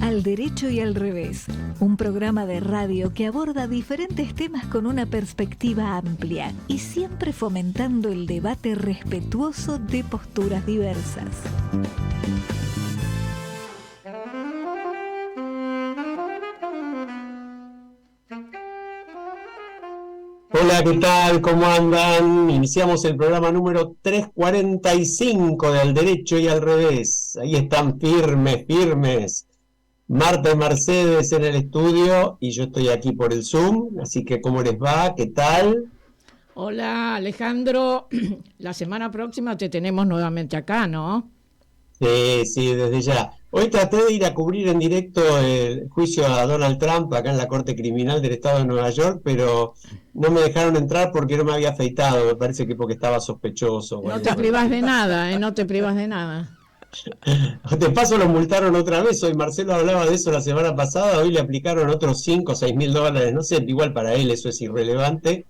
Al Derecho y al Revés, un programa de radio que aborda diferentes temas con una perspectiva amplia y siempre fomentando el debate respetuoso de posturas diversas. Hola, ¿qué tal? ¿Cómo andan? Iniciamos el programa número 345 de Al Derecho y al Revés. Ahí están firmes. Marta y Mercedes en el estudio y yo estoy aquí por el Zoom. Así que, ¿cómo les va? ¿Qué tal? Hola, Alejandro. La semana próxima te tenemos nuevamente acá, ¿no? Sí, desde ya. Hoy traté de ir a cubrir en directo el juicio a Donald Trump acá en la Corte Criminal del Estado de Nueva York, pero no me dejaron entrar porque no me había afeitado. Me parece que porque estaba sospechoso o No algo te por el privas de estilo. nada, ¿eh? No te privas de nada. De paso lo multaron otra vez, hoy Marcelo hablaba de eso la semana pasada, hoy le aplicaron otros 5 o 6 mil dólares, no sé, igual para él eso es irrelevante,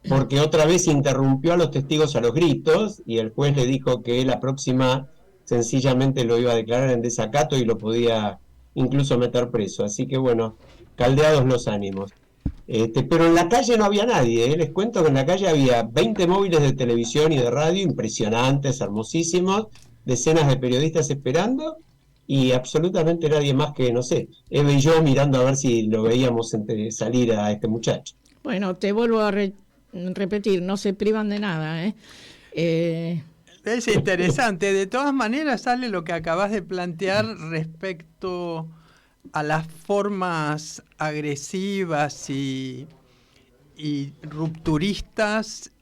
porque otra vez interrumpió a los testigos a los gritos y el juez le dijo que la próxima sencillamente lo iba a declarar en desacato y lo podía incluso meter preso, así que bueno, caldeados los ánimos. Pero en la calle no había nadie, ¿eh? Les cuento que en la calle había 20 móviles de televisión y de radio impresionantes, hermosísimos, decenas de periodistas esperando y absolutamente nadie más que, no sé, Eve y yo mirando a ver si lo veíamos salir a este muchacho. Bueno, te vuelvo a repetir, no se privan de nada, ¿eh? Es interesante. De todas maneras sale lo que acabas de plantear respecto a las formas agresivas y rupturistas.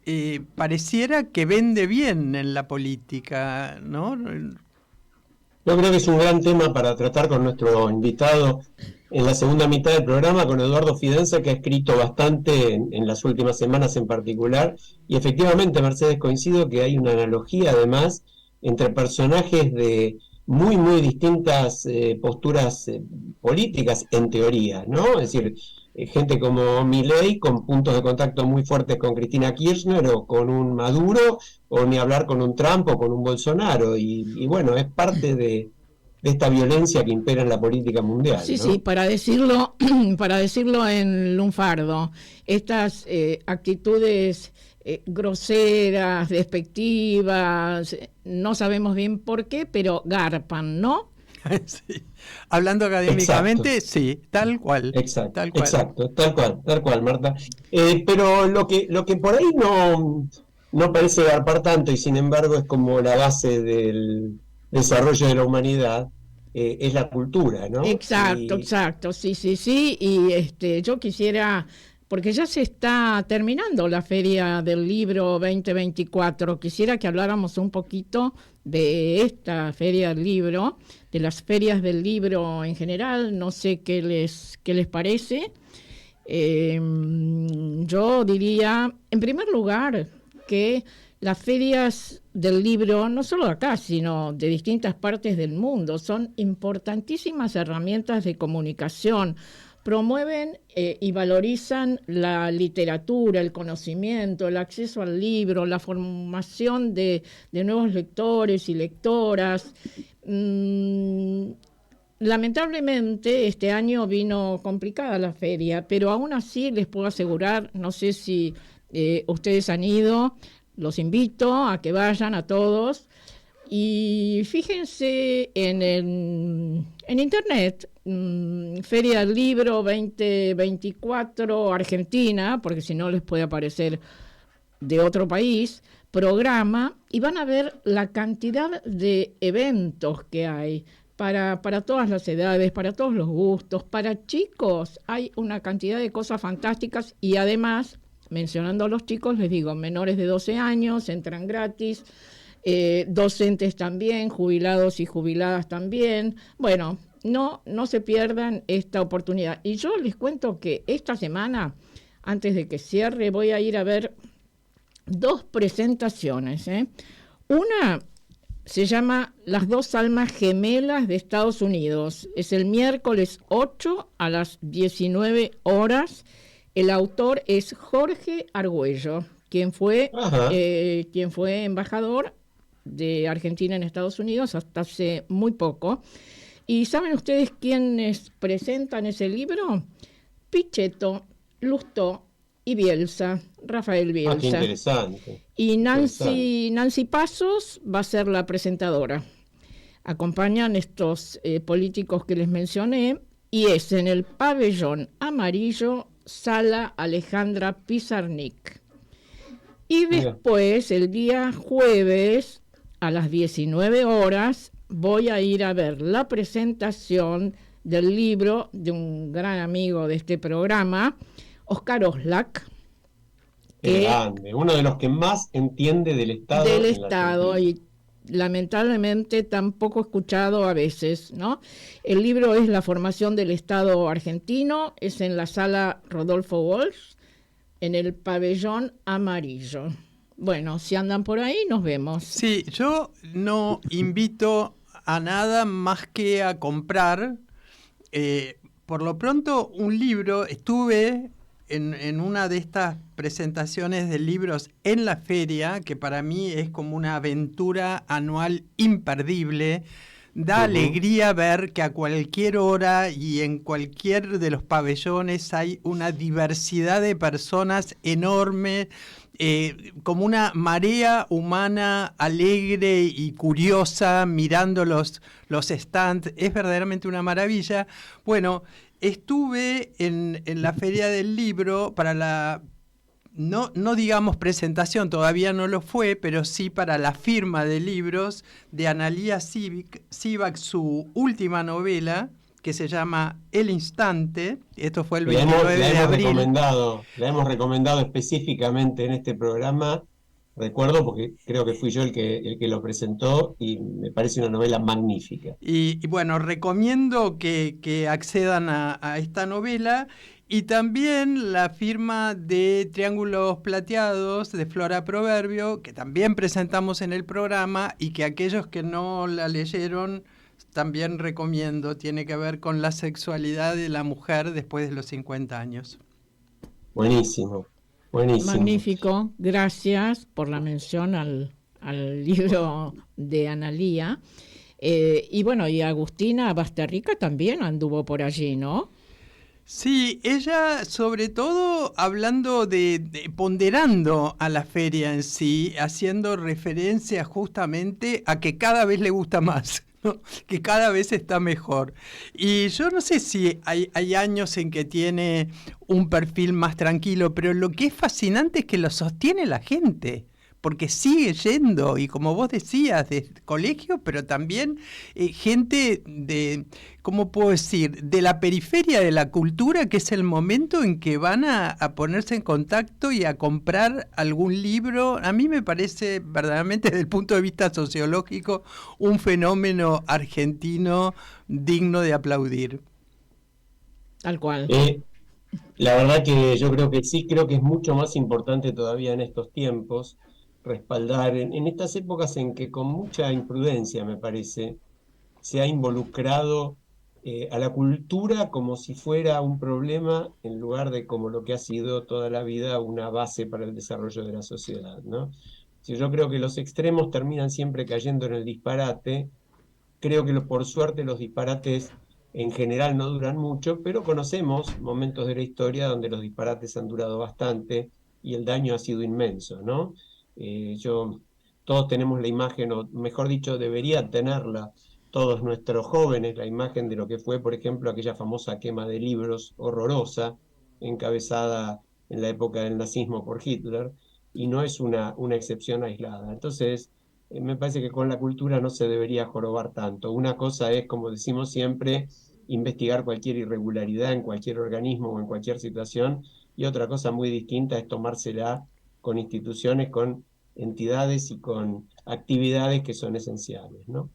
Pareciera que vende bien en la política, ¿no? Yo creo que es un gran tema para tratar con nuestro invitado en la segunda mitad del programa, con Eduardo Fidenza, que ha escrito bastante en las últimas semanas en particular. Y efectivamente, Mercedes, coincido que hay una analogía además entre personajes de muy distintas posturas políticas en teoría, ¿no? Es decir, gente como Milei con puntos de contacto muy fuertes con Cristina Kirchner o con un Maduro o ni hablar con un Trump o con un Bolsonaro, y bueno, es parte de esta violencia que impera en la política mundial, Sí, ¿no? para decirlo, para decirlo en lunfardo, estas actitudes groseras, despectivas, no sabemos bien por qué, pero garpan, ¿no? Sí. Hablando académicamente, Exacto, sí, tal cual, tal cual. exacto, tal cual, Marta. Pero lo que por ahí no parece garpar tanto y sin embargo es como la base del desarrollo de la humanidad, es la cultura, ¿no? Y Exacto, sí. Y yo quisiera, porque ya se está terminando la Feria del Libro 2024, quisiera que habláramos un poquito de esta Feria del Libro, de las ferias del libro en general, no sé qué les parece. Yo diría, en primer lugar, que las ferias del libro, no solo de acá, sino de distintas partes del mundo, son importantísimas herramientas de comunicación. Promueven y valorizan la literatura, el conocimiento, el acceso al libro, la formación de nuevos lectores y lectoras. Lamentablemente este año vino complicada la feria, pero aún así les puedo asegurar, no sé si ustedes han ido, los invito a que vayan a todos y fíjense en internet, Feria del Libro 2024 Argentina, porque si no les puede aparecer de otro país, programa, y van a ver la cantidad de eventos que hay para todas las edades, para todos los gustos, para chicos hay una cantidad de cosas fantásticas y además, mencionando a los chicos, les digo, menores de 12 años entran gratis, docentes también, jubilados y jubiladas también. Bueno, no se pierdan esta oportunidad. Y yo les cuento que esta semana, antes de que cierre, voy a ir a ver 2 presentaciones. Una se llama Las dos almas gemelas de Estados Unidos. Es el miércoles 8 a las 19 horas. El autor es Jorge Argüello, quien fue embajador de Argentina en Estados Unidos hasta hace muy poco. ¿Y saben ustedes quiénes presentan ese libro? Pichetto, Lustó y Bielsa, Rafael Ah, qué Bielsa. interesante. Y Interesante. Nancy Pasos va a ser la presentadora. Acompañan estos políticos que les mencioné y es en el Pabellón Amarillo, Sala Alejandra Pizarnik. Y Mira. después, el día jueves, a las 19 horas, voy a ir a ver la presentación del libro de un gran amigo de este programa, Oscar Oslak, Qué que grande. Uno de los que más entiende del Estado del en la Estado Argentina. y lamentablemente tampoco escuchado a veces, ¿no? El libro es La formación del Estado argentino, es en la sala Rodolfo Walsh, en el Pabellón Amarillo. Bueno, si andan por ahí, nos vemos. Sí, yo no invito a nada más que a comprar. Por lo pronto, un libro. Estuve en una de estas presentaciones de libros en la feria, que para mí es como una aventura anual imperdible. Da alegría ver que a cualquier hora y en cualquier de los pabellones hay una diversidad de personas enorme, como una marea humana alegre y curiosa mirando los stands. Es verdaderamente una maravilla. Bueno, estuve en la Feria del Libro para la... No digamos presentación, todavía no lo fue, pero sí para la firma de libros de Analía Sivak, su última novela, que se llama El Instante. Esto fue el 29 de abril. La hemos recomendado específicamente en este programa, recuerdo, porque creo que fui yo el que lo presentó y me parece una novela magnífica. Y bueno, recomiendo que accedan a esta novela. Y también la firma de Triángulos Plateados de Flora Proverbio, que también presentamos en el programa y que aquellos que no la leyeron también recomiendo. Tiene que ver con la sexualidad de la mujer después de los 50 años. Buenísimo, buenísimo. Magnífico, gracias por la mención al libro de Analía. Y bueno, y Agustina Basterrica también anduvo por allí, ¿no? Sí, ella sobre todo hablando ponderando a la feria en sí, haciendo referencia justamente a que cada vez le gusta más, ¿no? Que cada vez está mejor. Y yo no sé si hay años en que tiene un perfil más tranquilo, pero lo que es fascinante es que lo sostiene la gente. Porque sigue yendo, y como vos decías, de colegio, pero también gente de, ¿cómo puedo decir?, de la periferia de la cultura, que es el momento en que van a ponerse en contacto y a comprar algún libro. A mí me parece verdaderamente, desde el punto de vista sociológico, un fenómeno argentino digno de aplaudir. Tal cual. La verdad que yo creo que sí, creo que es mucho más importante todavía en estos tiempos respaldar, en estas épocas en que con mucha imprudencia, me parece, se ha involucrado a la cultura como si fuera un problema en lugar de como lo que ha sido toda la vida una base para el desarrollo de la sociedad, ¿no? Si yo creo que los extremos terminan siempre cayendo en el disparate. Creo que por suerte los disparates en general no duran mucho, pero conocemos momentos de la historia donde los disparates han durado bastante y el daño ha sido inmenso, ¿no? Todos tenemos la imagen, o mejor dicho, deberían tenerla todos nuestros jóvenes, la imagen de lo que fue, por ejemplo, aquella famosa quema de libros horrorosa, encabezada en la época del nazismo por Hitler, y no es una excepción aislada. Entonces, me parece que con la cultura no se debería jorobar tanto. Una cosa es, como decimos siempre, investigar cualquier irregularidad en cualquier organismo o en cualquier situación, y otra cosa muy distinta es tomársela con instituciones, con entidades y con actividades que son esenciales, ¿no?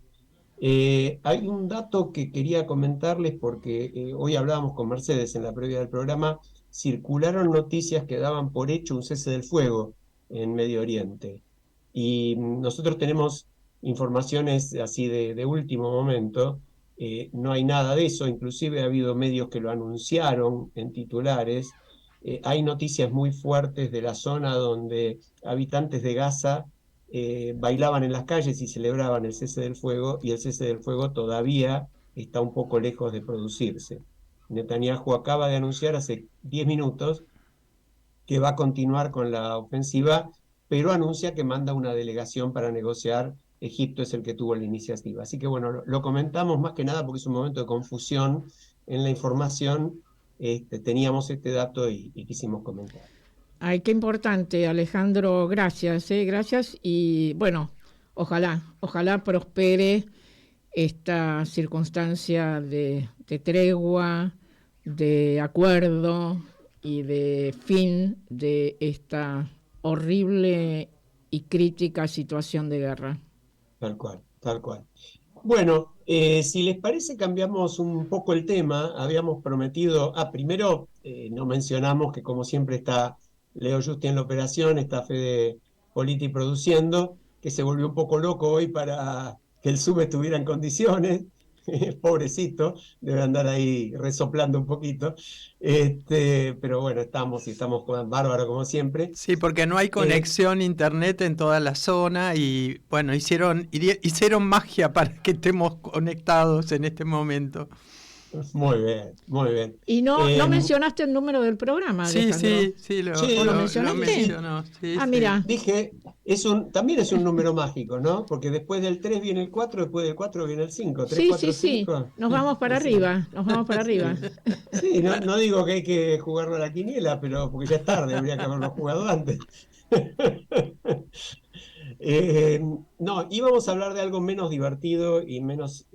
Hay un dato que quería comentarles porque hoy hablábamos con Mercedes en la previa del programa, circularon noticias que daban por hecho un cese del fuego en Medio Oriente. Y nosotros tenemos informaciones así de último momento, no hay nada de eso, inclusive ha habido medios que lo anunciaron en titulares. Hay noticias muy fuertes de la zona donde habitantes de Gaza bailaban en las calles y celebraban el cese del fuego, y el cese del fuego todavía está un poco lejos de producirse. Netanyahu acaba de anunciar hace 10 minutos que va a continuar con la ofensiva, pero anuncia que manda una delegación para negociar. Egipto es el que tuvo la iniciativa. Así que bueno, lo comentamos más que nada porque es un momento de confusión en la información. Teníamos este dato y quisimos comentar. Ay, qué importante, Alejandro, gracias, gracias. Y bueno, ojalá prospere esta circunstancia de tregua, de acuerdo y de fin de esta horrible y crítica situación de guerra. Tal cual, tal cual. Bueno, si les parece, cambiamos un poco el tema. Habíamos prometido, primero no mencionamos que como siempre está Leo Justi en la operación, está Fede Politi produciendo, que se volvió un poco loco hoy para que el Zoom estuviera en condiciones. Pobrecito, debe andar ahí resoplando un poquito. Pero bueno, estamos con bárbaro como siempre. Sí, porque no hay conexión internet en toda la zona y bueno, hicieron magia para que estemos conectados en este momento. Muy bien, muy bien. Y no mencionaste el número del programa, Alejandro. Sí, lo mencionaste. Mencionó, sí, mira. Dije, también es un número mágico, ¿no? Porque después del 3 viene el 4, después del 4 viene el 5. 3, 4, 5. Nos vamos para arriba, Sí, no digo que hay que jugarlo a la quiniela, pero porque ya es tarde, habría que haberlo jugado antes. No, íbamos a hablar de algo menos divertido y menos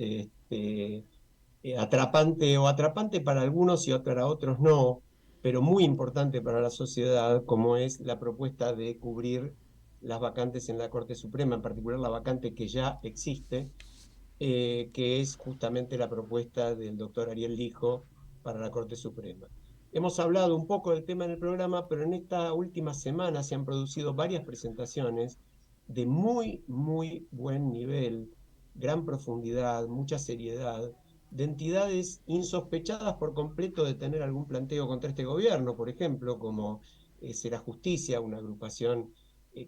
atrapante para algunos y para otros no, pero muy importante para la sociedad, como es la propuesta de cubrir las vacantes en la Corte Suprema, en particular la vacante que ya existe, que es justamente la propuesta del doctor Ariel Lijo para la Corte Suprema. Hemos hablado un poco del tema en el programa, pero en esta última semana se han producido varias presentaciones de muy, muy buen nivel, gran profundidad, mucha seriedad, de entidades insospechadas por completo de tener algún planteo contra este gobierno, por ejemplo, como Será Justicia, una agrupación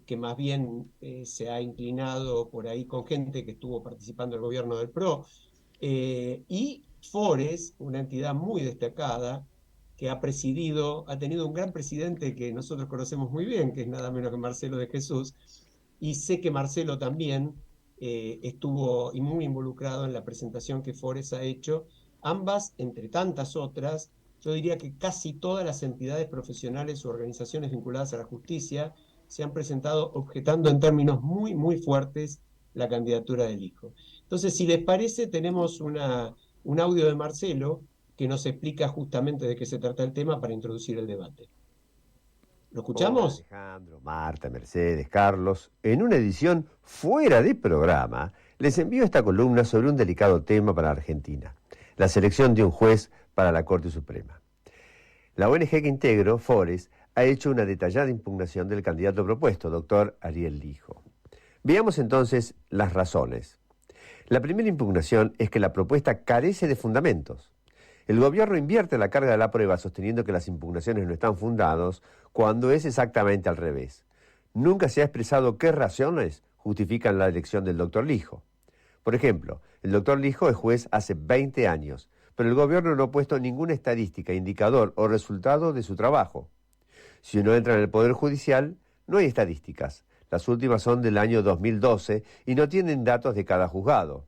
que más bien se ha inclinado por ahí con gente que estuvo participando del gobierno del PRO, y Fores, una entidad muy destacada, que ha tenido un gran presidente que nosotros conocemos muy bien, que es nada menos que Marcelo de Jesús, y sé que Marcelo también estuvo muy involucrado en la presentación que Fores ha hecho. Ambas, entre tantas otras, yo diría que casi todas las entidades profesionales o organizaciones vinculadas a la justicia se han presentado objetando en términos muy, muy fuertes la candidatura del Lijo. Entonces, si les parece, tenemos un audio de Marcelo que nos explica justamente de qué se trata el tema para introducir el debate. ¿Lo escuchamos? Hola Alejandro, Marta, Mercedes, Carlos. En una edición fuera de programa, les envío esta columna sobre un delicado tema para Argentina: la selección de un juez para la Corte Suprema. La ONG que integro, Fores, ha hecho una detallada impugnación del candidato propuesto, doctor Ariel Lijo. Veamos entonces las razones. La primera impugnación es que la propuesta carece de fundamentos. El gobierno invierte la carga de la prueba sosteniendo que las impugnaciones no están fundadas, cuando es exactamente al revés. Nunca se ha expresado qué razones justifican la elección del doctor Lijo. Por ejemplo, el doctor Lijo es juez hace 20 años, pero el gobierno no ha puesto ninguna estadística, indicador o resultado de su trabajo. Si uno entra en el Poder Judicial, no hay estadísticas. Las últimas son del año 2012 y no tienen datos de cada juzgado.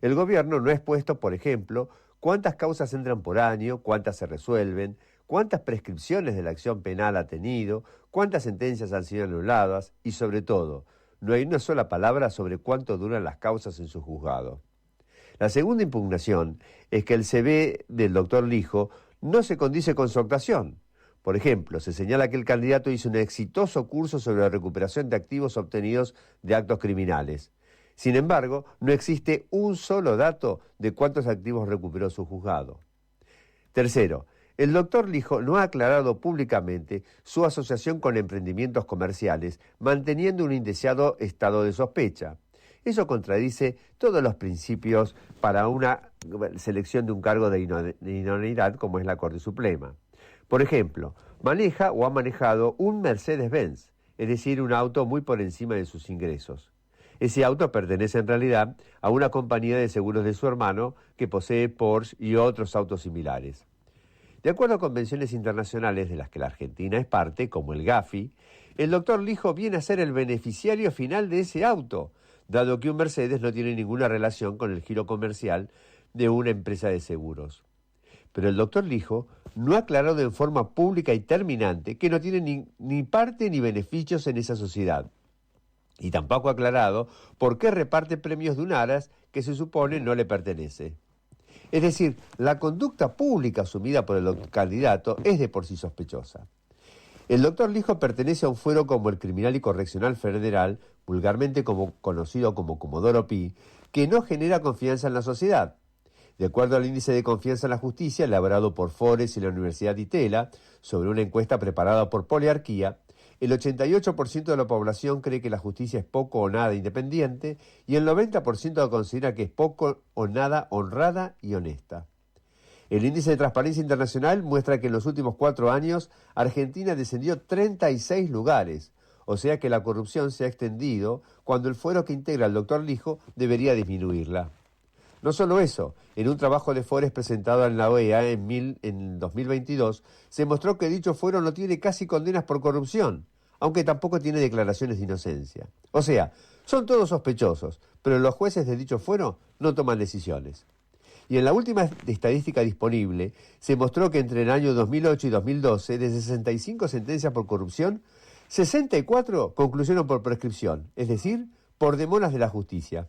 El gobierno no ha expuesto, por ejemplo, cuántas causas entran por año, cuántas se resuelven, cuántas prescripciones de la acción penal ha tenido, cuántas sentencias han sido anuladas y, sobre todo, no hay una sola palabra sobre cuánto duran las causas en su juzgado. La segunda impugnación es que el CV del doctor Lijo no se condice con su actuación. Por ejemplo, se señala que el candidato hizo un exitoso curso sobre la recuperación de activos obtenidos de actos criminales. Sin embargo, no existe un solo dato de cuántos activos recuperó su juzgado. Tercero, el doctor Lijo no ha aclarado públicamente su asociación con emprendimientos comerciales, manteniendo un indeseado estado de sospecha. Eso contradice todos los principios para una selección de un cargo de idoneidad como es la Corte Suprema. Por ejemplo, maneja o ha manejado un Mercedes-Benz, es decir, un auto muy por encima de sus ingresos. Ese auto pertenece en realidad a una compañía de seguros de su hermano que posee Porsche y otros autos similares. De acuerdo a convenciones internacionales de las que la Argentina es parte, como el GAFI, el doctor Lijo viene a ser el beneficiario final de ese auto, dado que un Mercedes no tiene ninguna relación con el giro comercial de una empresa de seguros. Pero el doctor Lijo no ha aclarado en forma pública y terminante que no tiene ni parte ni beneficios en esa sociedad. Y tampoco ha aclarado por qué reparte premios de un aras que se supone no le pertenece. Es decir, la conducta pública asumida por el candidato es de por sí sospechosa. El doctor Lijo pertenece a un fuero como el Criminal y Correccional Federal, vulgarmente conocido como Comodoro Pi, que no genera confianza en la sociedad. De acuerdo al índice de confianza en la justicia elaborado por Fores y la Universidad de Itela, sobre una encuesta preparada por Poliarquía, el 88% de la población cree que la justicia es poco o nada independiente y el 90% considera que es poco o nada honrada y honesta. El índice de transparencia internacional muestra que en los últimos 4 años Argentina descendió 36 lugares, o sea que la corrupción se ha extendido cuando el fuero que integra el doctor Lijo debería disminuirla. No solo eso, en un trabajo de Fores presentado en la OEA en 2022, se mostró que dicho fuero no tiene casi condenas por corrupción, aunque tampoco tiene declaraciones de inocencia. O sea, son todos sospechosos, pero los jueces de dicho fuero no toman decisiones. Y en la última estadística disponible, se mostró que entre el año 2008 y 2012, de 65 sentencias por corrupción, 64 concluyeron por prescripción, es decir, por demoras de la justicia.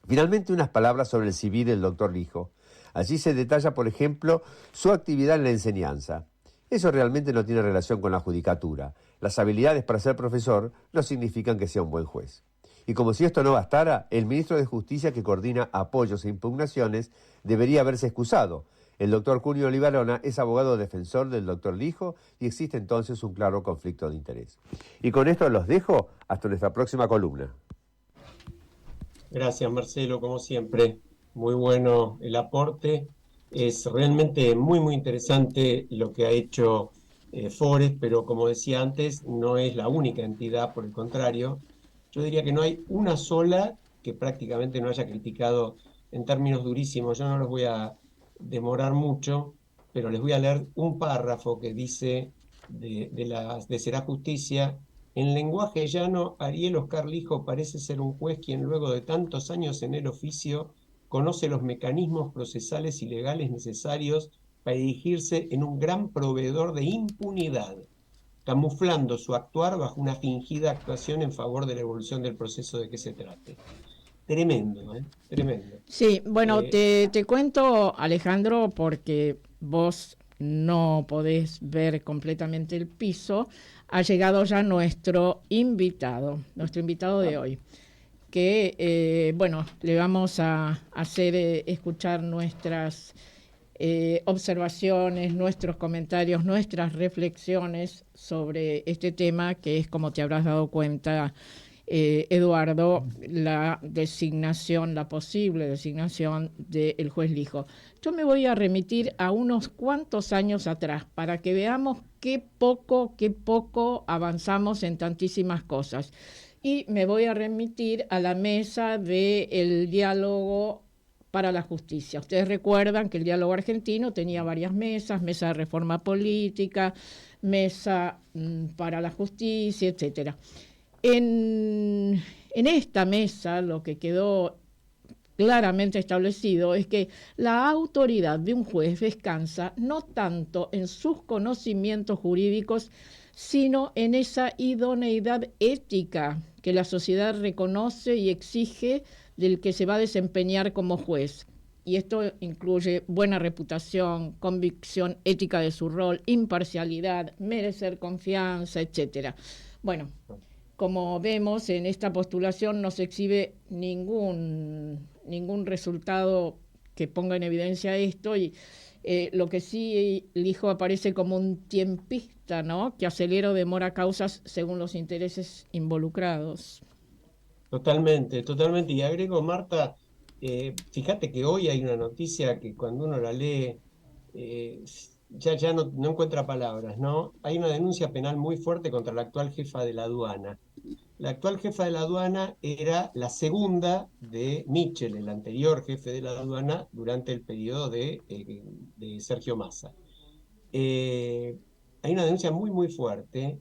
Finalmente, unas palabras sobre el CV del doctor Lijo. Allí se detalla, por ejemplo, su actividad en la enseñanza. Eso realmente no tiene relación con la judicatura. Las habilidades para ser profesor no significan que sea un buen juez. Y como si esto no bastara, el ministro de Justicia, que coordina apoyos e impugnaciones, debería haberse excusado. El doctor Cunio Olivarona es abogado defensor del doctor Lijo y existe entonces un claro conflicto de interés. Y con esto los dejo hasta nuestra próxima columna. Gracias, Marcelo, como siempre. Muy bueno el aporte. Es realmente muy interesante lo que ha hecho Fores, pero como decía antes, no es la única entidad, por el contrario. Yo diría que no hay una sola que prácticamente no haya criticado en términos durísimos. Yo no los voy a demorar mucho, pero les voy a leer un párrafo que dice de Será Justicia. En lenguaje llano, Ariel Oscar Lijo parece ser un juez quien luego de tantos años en el oficio conoce los mecanismos procesales y legales necesarios para erigirse en un gran proveedor de impunidad, camuflando su actuar bajo una fingida actuación en favor de la evolución del proceso de que se trate. Tremendo, tremendo. Sí, bueno, te cuento, Alejandro, porque vos no podés ver completamente el piso. Ha llegado ya nuestro invitado de hoy, que, bueno, le vamos a hacer escuchar nuestras observaciones, nuestros comentarios, nuestras reflexiones sobre este tema, que es, como te habrás dado cuenta, Eduardo, la posible designación del juez Lijo. Yo me voy a remitir a unos cuantos años atrás para que veamos qué poco avanzamos en tantísimas cosas. Y me voy a remitir a la mesa del diálogo para la justicia. Ustedes recuerdan que el diálogo argentino tenía varias mesas, mesa de reforma política, mesa para la justicia, etcétera. En esta mesa lo que quedó claramente establecido es que la autoridad de un juez descansa no tanto en sus conocimientos jurídicos, sino en esa idoneidad ética que la sociedad reconoce y exige del que se va a desempeñar como juez. Y esto incluye buena reputación, convicción ética de su rol, imparcialidad, merecer confianza, etcétera. Bueno, como vemos, en esta postulación no se exhibe ningún resultado que ponga en evidencia esto, y lo que sí, Lijo aparece como un tiempista, ¿no?, que acelera o demora causas según los intereses involucrados. Totalmente. Y agrego, Marta, fíjate que hoy hay una noticia que cuando uno la lee ya no encuentra palabras, ¿no? Hay una denuncia penal muy fuerte contra la actual jefa de la aduana. La actual jefa de la aduana era la segunda de Mitchell, el anterior jefe de la aduana, durante el periodo de Sergio Massa. Hay una denuncia muy, muy fuerte.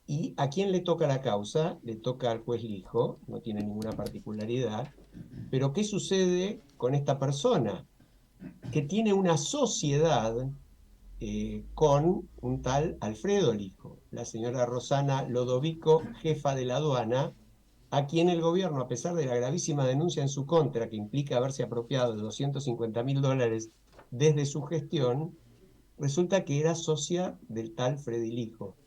¿Y a quién le toca la causa? Le toca al juez Lijo, no tiene ninguna particularidad. Pero ¿qué sucede con esta persona? Que tiene una sociedad con un tal Alfredo Lijo, la señora Rosana Lodovico, jefa de la aduana, a quien el gobierno, a pesar de la gravísima denuncia en su contra, que implica haberse apropiado de $250.000 desde su gestión, resulta que era socia del tal Freddy Lijo,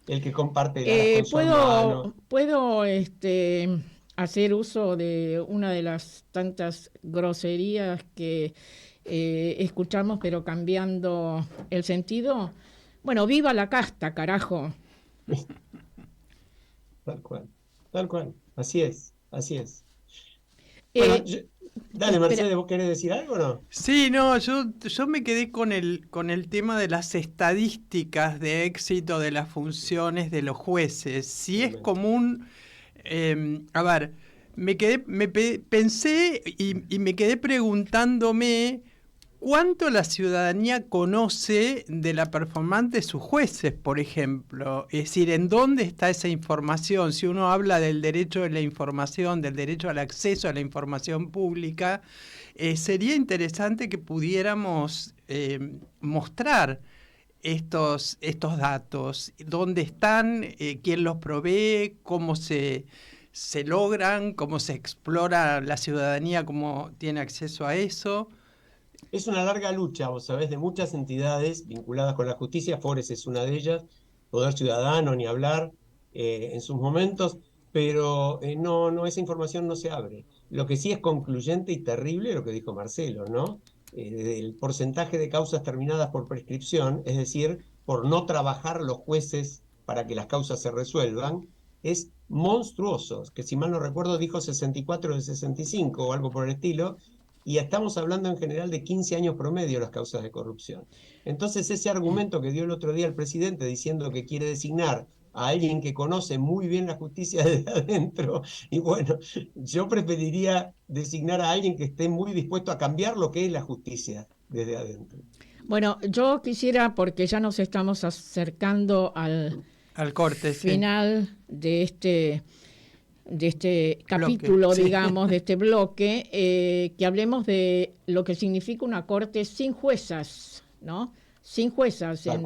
el que comparte el aras con su hermano. ¿Puedo hacer uso de una de las tantas groserías que escuchamos, pero cambiando el sentido? Bueno, viva la casta, carajo. Tal cual, así es, así es. Bueno, dale, espera. Mercedes, ¿vos querés decir algo o no? Sí, no, yo me quedé con el tema de las estadísticas de éxito de las funciones de los jueces. Si es común, a ver, pensé y me quedé preguntándome cuánto la ciudadanía conoce de la performance de sus jueces, por ejemplo. Es decir, ¿en dónde está esa información? Si uno habla del derecho de la información, del derecho al acceso a la información pública, sería interesante que pudiéramos mostrar estos datos. ¿Dónde están? ¿Quién los provee? ¿Cómo se logran? ¿Cómo se explora la ciudadanía? ¿Cómo tiene acceso a eso? Es una larga lucha, vos sabés, de muchas entidades vinculadas con la justicia. Fores es una de ellas, Poder Ciudadano, ni hablar, en sus momentos, pero no, esa información no se abre. Lo que sí es concluyente y terrible, lo que dijo Marcelo, ¿no? El porcentaje de causas terminadas por prescripción, es decir, por no trabajar los jueces para que las causas se resuelvan, es monstruoso, que si mal no recuerdo dijo 64 de 65 o algo por el estilo, y estamos hablando en general de 15 años promedio las causas de corrupción. Entonces ese argumento que dio el otro día el presidente diciendo que quiere designar a alguien que conoce muy bien la justicia desde adentro, y bueno, yo preferiría designar a alguien que esté muy dispuesto a cambiar lo que es la justicia desde adentro. Bueno, yo quisiera, porque ya nos estamos acercando al corte final, sí, de este capítulo, bloque, digamos, sí, de este bloque, que hablemos de lo que significa una corte sin juezas, ¿no? Sin juezas. En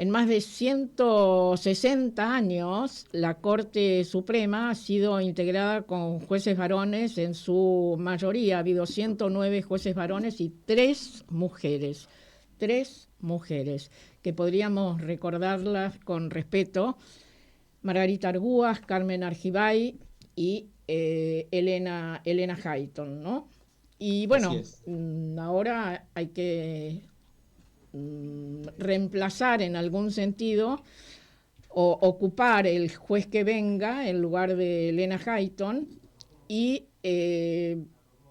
más de 160 años, la Corte Suprema ha sido integrada con jueces varones en su mayoría. Ha habido 109 jueces varones y 3 mujeres. 3 mujeres, que podríamos recordarlas con respeto: Margarita Argúas, Carmen Argibay y Elena Hayton, ¿no? Y bueno, ahora hay que reemplazar en algún sentido o ocupar el juez que venga en lugar de Elena Hayton, y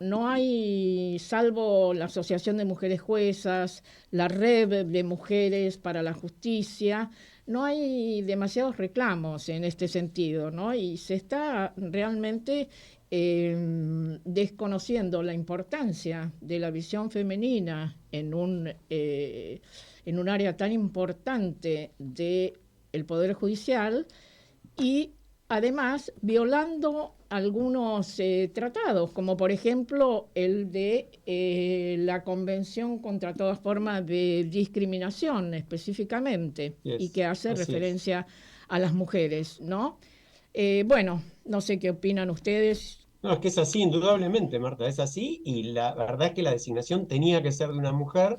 no hay, salvo la Asociación de Mujeres Juezas, la Red de Mujeres para la Justicia, no hay demasiados reclamos en este sentido, ¿no? Y se está realmente desconociendo la importancia de la visión femenina en un área tan importante del Poder Judicial, y además violando algunos tratados, como por ejemplo el de la Convención contra todas formas de discriminación específicamente, y que hace referencia a las mujeres, ¿no? Bueno, no sé qué opinan ustedes. No, es que es así, indudablemente, Marta, es así, y la verdad es que la designación tenía que ser de una mujer.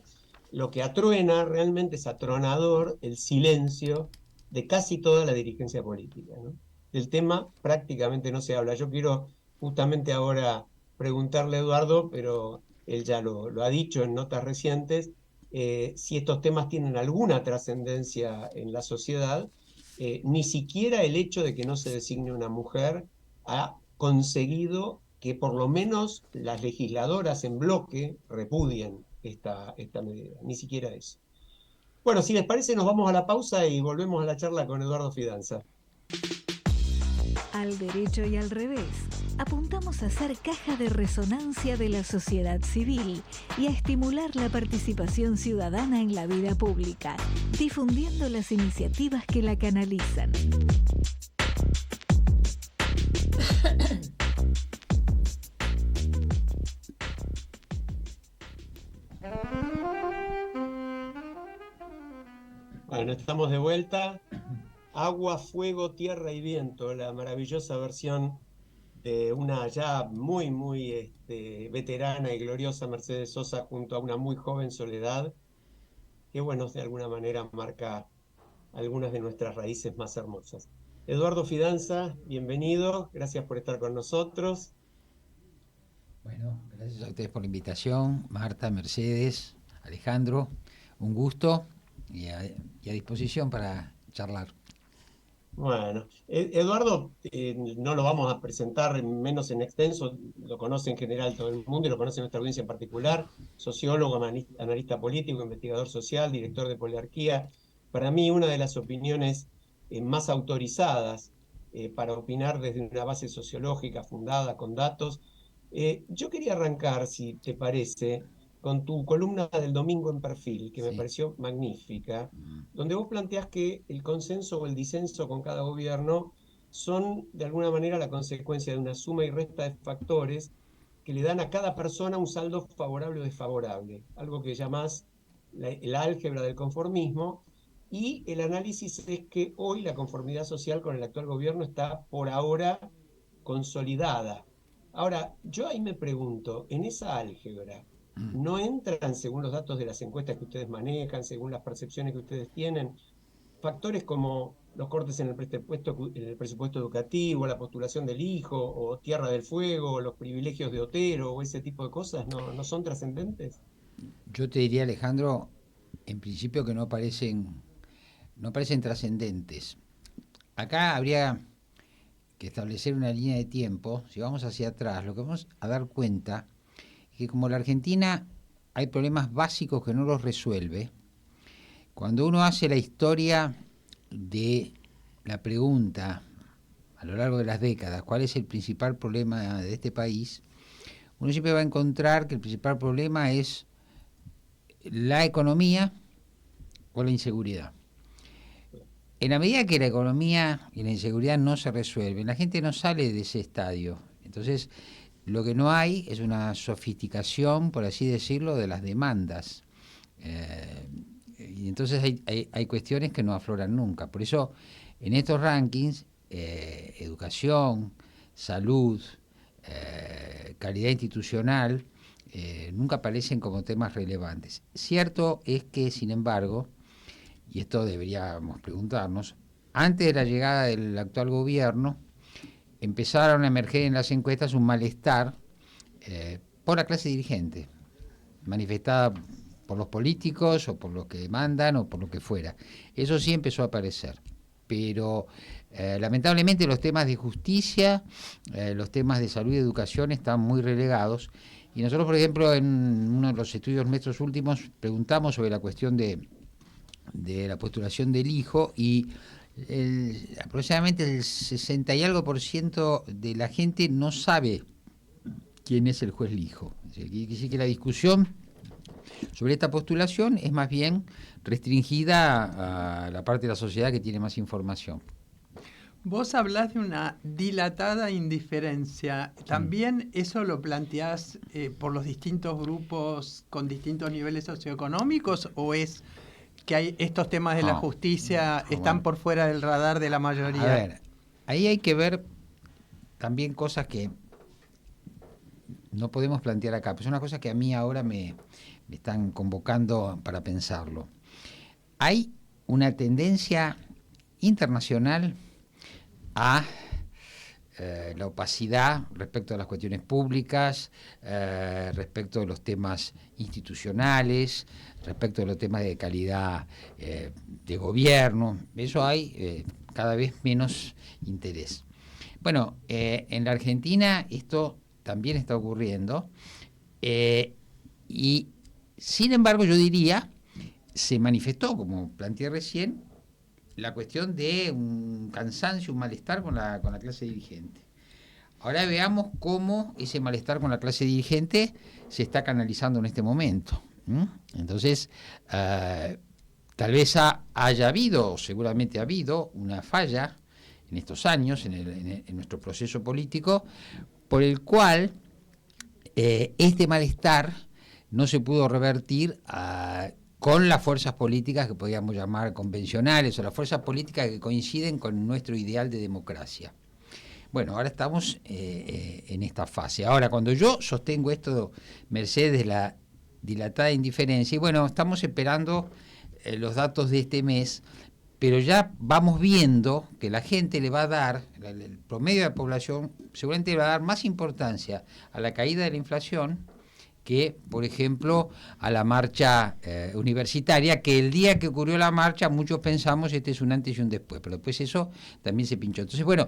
Lo que atruena realmente es atronador el silencio de casi toda la dirigencia política, ¿no? Del tema prácticamente no se habla. Yo quiero justamente ahora preguntarle a Eduardo, pero él ya lo ha dicho en notas recientes, si estos temas tienen alguna trascendencia en la sociedad. Ni siquiera el hecho de que no se designe una mujer ha conseguido que por lo menos las legisladoras en bloque repudien esta medida, ni siquiera eso. Bueno, si les parece, nos vamos a la pausa y volvemos a la charla con Eduardo Fidanza. al derecho y al revés. Apuntamos a ser caja de resonancia de la sociedad civil y a estimular la participación ciudadana en la vida pública, difundiendo las iniciativas que la canalizan. Bueno, estamos de vuelta. Agua, fuego, tierra y viento, la maravillosa versión de una ya muy veterana y gloriosa Mercedes Sosa junto a una muy joven Soledad, que bueno, de alguna manera marca algunas de nuestras raíces más hermosas. Eduardo Fidanza, bienvenido, gracias por estar con nosotros. Bueno, gracias a ustedes por la invitación, Marta, Mercedes, Alejandro, un gusto y a disposición para charlar. Bueno, Eduardo, no lo vamos a presentar menos en extenso, lo conoce en general todo el mundo y lo conoce nuestra audiencia en particular, sociólogo, analista político, investigador social, director de Poliarquía. Para mí, una de las opiniones más autorizadas para opinar desde una base sociológica fundada con datos. Yo quería arrancar, si te parece, con tu columna del domingo en Perfil, que me pareció magnífica, donde vos planteás que el consenso o el disenso con cada gobierno son de alguna manera la consecuencia de una suma y resta de factores que le dan a cada persona un saldo favorable o desfavorable, algo que llamás el álgebra del conformismo, y el análisis es que hoy la conformidad social con el actual gobierno está por ahora consolidada. Ahora, yo ahí me pregunto, en esa álgebra, ¿no entran, según los datos de las encuestas que ustedes manejan, según las percepciones que ustedes tienen, factores como los cortes en el presupuesto educativo, la postulación del hijo, o Tierra del Fuego, o los privilegios de Otero, o ese tipo de cosas? ¿No son trascendentes? Yo te diría, Alejandro, en principio que no parecen trascendentes. Acá habría que establecer una línea de tiempo. Si vamos hacia atrás, lo que vamos a dar cuenta es que como la Argentina hay problemas básicos que no los resuelve, cuando uno hace la historia de la pregunta a lo largo de las décadas, ¿cuál es el principal problema de este país?, uno siempre va a encontrar que el principal problema es la economía o la inseguridad. En la medida que la economía y la inseguridad no se resuelven, la gente no sale de ese estadio. Entonces, lo que no hay es una sofisticación, por así decirlo, de las demandas. Y entonces hay cuestiones que no afloran nunca. Por eso, en estos rankings, educación, salud, calidad institucional, nunca aparecen como temas relevantes. Cierto es que, sin embargo, y esto deberíamos preguntarnos, antes de la llegada del actual gobierno, empezaron a emerger en las encuestas un malestar por la clase dirigente, manifestada por los políticos o por los que demandan o por lo que fuera. Eso sí empezó a aparecer, pero lamentablemente los temas de justicia, los temas de salud y educación están muy relegados. Y nosotros, por ejemplo, en uno de los estudios nuestros últimos, preguntamos sobre la cuestión de la postulación del hijo, y aproximadamente el 60 y algo % de la gente no sabe quién es el juez Lijo. Quiere decir que la discusión sobre esta postulación es más bien restringida a la parte de la sociedad que tiene más información. Vos hablás de una dilatada indiferencia. ¿También eso lo planteás por los distintos grupos con distintos niveles socioeconómicos, o es que hay estos temas de la justicia están por fuera del radar de la mayoría? A ver, ahí hay que ver también cosas que no podemos plantear acá, pues es una cosa que a mí ahora me están convocando para pensarlo. Hay una tendencia internacional a la opacidad respecto a las cuestiones públicas, respecto de los temas institucionales, respecto de los temas de calidad de gobierno. Eso hay cada vez menos interés. Bueno, en la Argentina esto también está ocurriendo, y sin embargo yo diría, se manifestó, como planteé recién, la cuestión de un cansancio, un malestar con la clase dirigente. Ahora veamos cómo ese malestar con la clase dirigente se está canalizando en este momento. Entonces, tal vez haya habido, seguramente ha habido, una falla en estos años, en nuestro proceso político, por el cual este malestar no se pudo revertir con las fuerzas políticas que podríamos llamar convencionales, o las fuerzas políticas que coinciden con nuestro ideal de democracia. Bueno, ahora estamos en esta fase. Ahora, cuando yo sostengo esto, merced de la dilatada indiferencia, y bueno, estamos esperando los datos de este mes, pero ya vamos viendo que la gente le va a dar, el promedio de la población seguramente le va a dar más importancia a la caída de la inflación que, por ejemplo, a la marcha universitaria, que el día que ocurrió la marcha muchos pensamos este es un antes y un después, pero después eso también se pinchó. Entonces, bueno,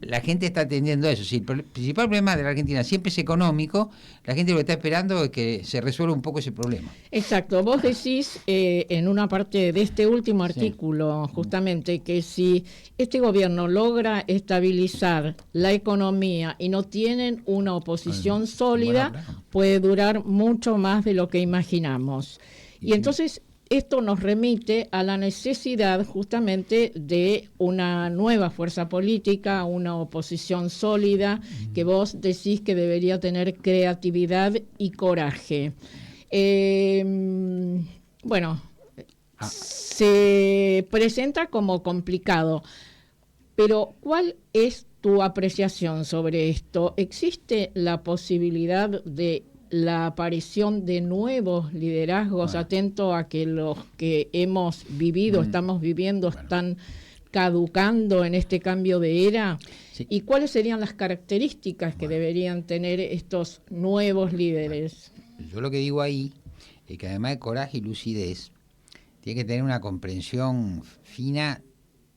la gente está atendiendo a eso. Si el principal problema de la Argentina siempre es económico, la gente lo que está esperando es que se resuelva un poco ese problema. Exacto. Vos decís en una parte de este último artículo, justamente, que si este gobierno logra estabilizar la economía y no tienen una oposición sólida, puede durar mucho más de lo que imaginamos. Y entonces esto nos remite a la necesidad justamente de una nueva fuerza política, una oposición sólida, que vos decís que debería tener creatividad y coraje. Se presenta como complicado, pero ¿cuál es tu apreciación sobre esto? ¿Existe la posibilidad de la aparición de nuevos liderazgos, atento a que los que hemos vivido, estamos viviendo, están caducando en este cambio de era? Sí. ¿Y cuáles serían las características que deberían tener estos nuevos líderes? Yo lo que digo ahí es que además de coraje y lucidez, tiene que tener una comprensión fina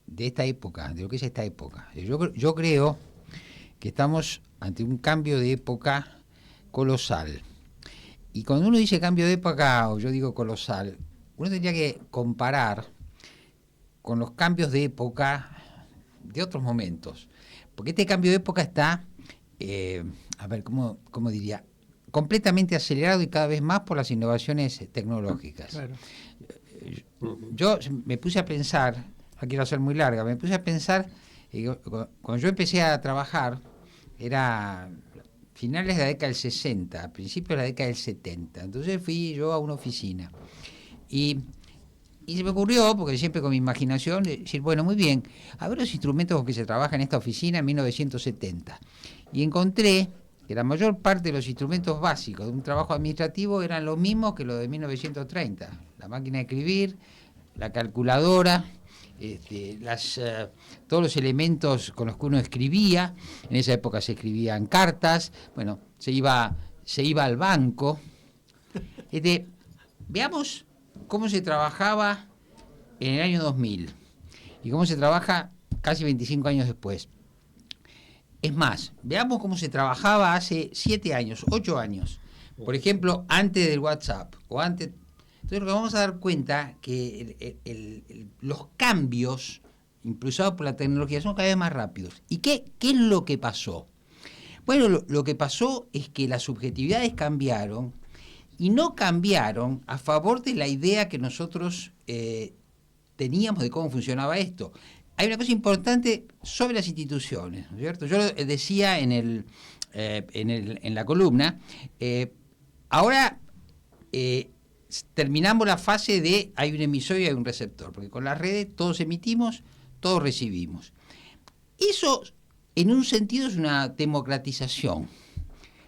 de esta época, de lo que es esta época. Yo creo que estamos ante un cambio de época colosal. Y cuando uno dice cambio de época, o yo digo colosal, uno tendría que comparar con los cambios de época de otros momentos. Porque este cambio de época está, ¿cómo diría? Completamente acelerado y cada vez más por las innovaciones tecnológicas. Claro. Yo me puse a pensar, no quiero hacer muy larga, me puse a pensar, cuando yo empecé a trabajar, era finales de la década del 60, principios de la década del 70. Entonces fui yo a una oficina y se me ocurrió, porque siempre con mi imaginación, decir, bueno, muy bien, a ver los instrumentos con que se trabaja en esta oficina en 1970. Y encontré que la mayor parte de los instrumentos básicos de un trabajo administrativo eran los mismos que los de 1930. La máquina de escribir, la calculadora, todos los elementos con los que uno escribía. En esa época se escribían cartas, bueno, se iba al banco. Veamos cómo se trabajaba en el año 2000 y cómo se trabaja casi 25 años después. Es más, veamos cómo se trabajaba hace 7 años, 8 años, por ejemplo, antes del WhatsApp o antes. Entonces lo que vamos a dar cuenta que los cambios impulsados por la tecnología son cada vez más rápidos. ¿Y qué es lo que pasó? Bueno, lo que pasó es que las subjetividades cambiaron y no cambiaron a favor de la idea que nosotros teníamos de cómo funcionaba esto. Hay una cosa importante sobre las instituciones, ¿no es cierto? Yo lo decía en la columna, ahora terminamos la fase de hay un emisor y hay un receptor, porque con las redes todos emitimos, todos recibimos. Eso, en un sentido, es una democratización,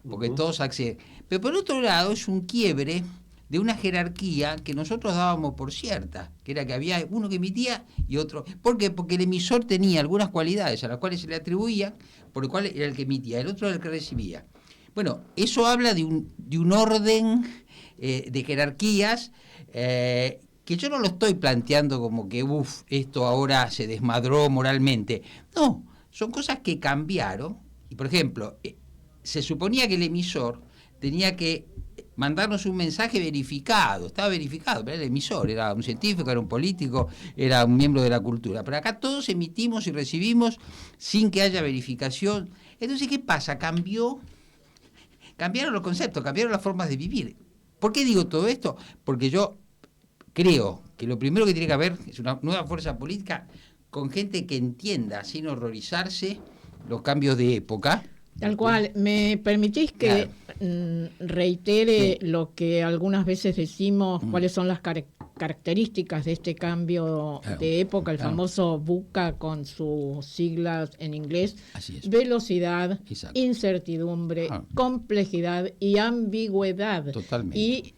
porque todos acceden. Pero por otro lado, es un quiebre de una jerarquía que nosotros dábamos por cierta, que era que había uno que emitía y otro. ¿Por qué? Porque el emisor tenía algunas cualidades a las cuales se le atribuían, por lo cual era el que emitía, el otro era el que recibía. Bueno, eso habla de un orden de jerarquías que yo no lo estoy planteando como que esto ahora se desmadró moralmente. No, son cosas que cambiaron. Y por ejemplo, se suponía que el emisor tenía que mandarnos un mensaje verificado, estaba verificado, pero era el emisor, era un científico, era un político, era un miembro de la cultura. Pero acá todos emitimos y recibimos sin que haya verificación. Entonces, ¿qué pasa? Cambiaron los conceptos, cambiaron las formas de vivir. ¿Por qué digo todo esto? Porque yo creo que lo primero que tiene que haber es una nueva fuerza política con gente que entienda, sin horrorizarse, los cambios de época. Tal cual. ¿Me permitís que reitere lo que algunas veces decimos, cuáles son las características de este cambio de época, el famoso VUCA con sus siglas en inglés? Así es. Velocidad, Exacto. incertidumbre, complejidad y ambigüedad. Totalmente. Y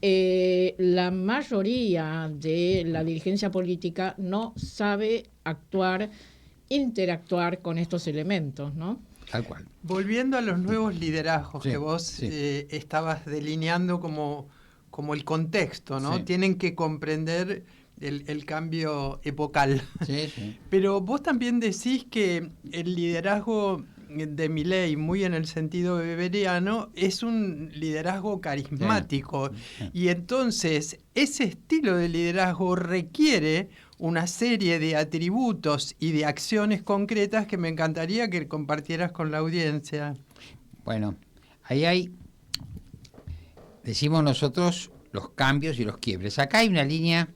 la mayoría de la dirigencia política no sabe interactuar con estos elementos, ¿no? Tal cual. Volviendo a los nuevos liderazgos Sí, que vos sí. Estabas delineando como el contexto, ¿no? Sí. Tienen que comprender el cambio epocal. Sí, sí. Pero vos también decís que el liderazgo de Milei, muy en el sentido weberiano, es un liderazgo carismático. Sí. Y entonces ese estilo de liderazgo requiere una serie de atributos y de acciones concretas que me encantaría que compartieras con la audiencia. Bueno, ahí decimos nosotros, los cambios y los quiebres. Acá hay una línea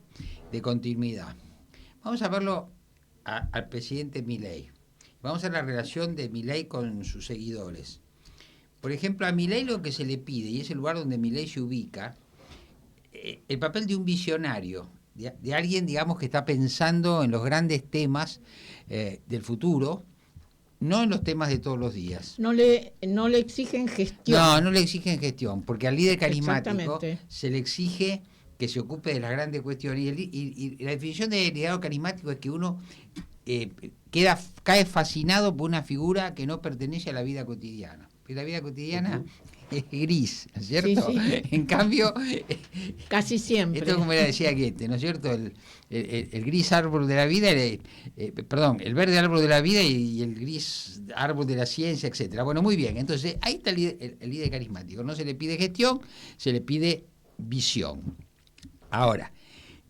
de continuidad. Vamos a verlo al presidente Milei. Vamos a la relación de Milei con sus seguidores. Por ejemplo, a Milei lo que se le pide, y es el lugar donde Milei se ubica, el papel de un visionario, de alguien, digamos, que está pensando en los grandes temas del futuro, no en los temas de todos los días. No le exigen gestión. No le exigen gestión, porque al líder carismático Exactamente. se le exige que se ocupe de las grandes cuestiones. Y la definición de liderazgo carismático es que uno cae fascinado por una figura que no pertenece a la vida cotidiana. Porque la vida cotidiana es gris, ¿no es cierto? Sí, sí. En cambio, Casi siempre. esto es como decía Goethe, ¿no es cierto? El gris árbol de la vida, el verde árbol de la vida y el gris árbol de la ciencia, etcétera. Bueno, muy bien. Entonces, ahí está el líder carismático. No se le pide gestión, se le pide visión. Ahora,